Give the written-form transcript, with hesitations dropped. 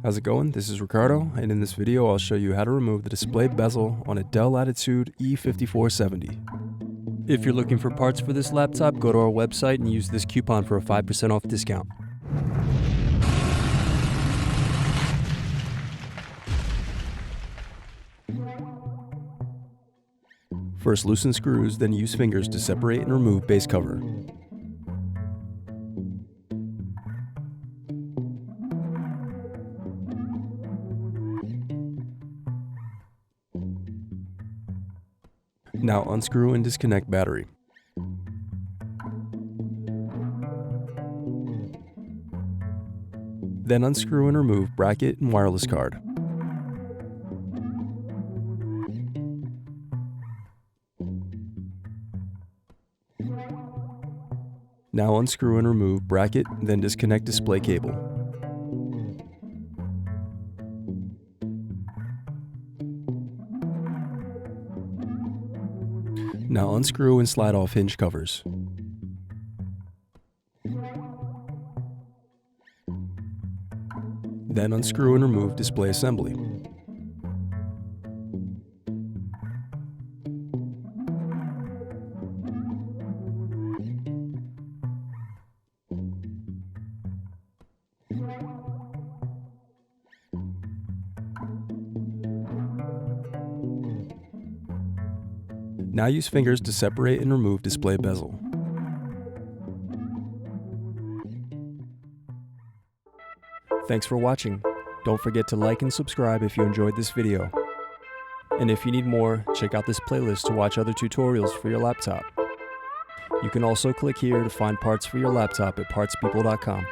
How's it going? This is Ricardo, and in this video I'll show you how to remove the display bezel on a Dell Latitude E5470. If you're looking for parts for this laptop, go to our website and use this coupon for a 5% off discount. First loosen screws, then use fingers to separate and remove base cover. Now unscrew and disconnect battery. Then unscrew and remove bracket and wireless card. Now unscrew and remove bracket, then disconnect display cable. Now unscrew and slide off hinge covers. Then unscrew and remove display assembly. Now use fingers to separate and remove display bezel. Thanks for watching. Don't forget to like and subscribe if you enjoyed this video. And if you need more, check out this playlist to watch other tutorials for your laptop. You can also click here to find parts for your laptop at partspeople.com.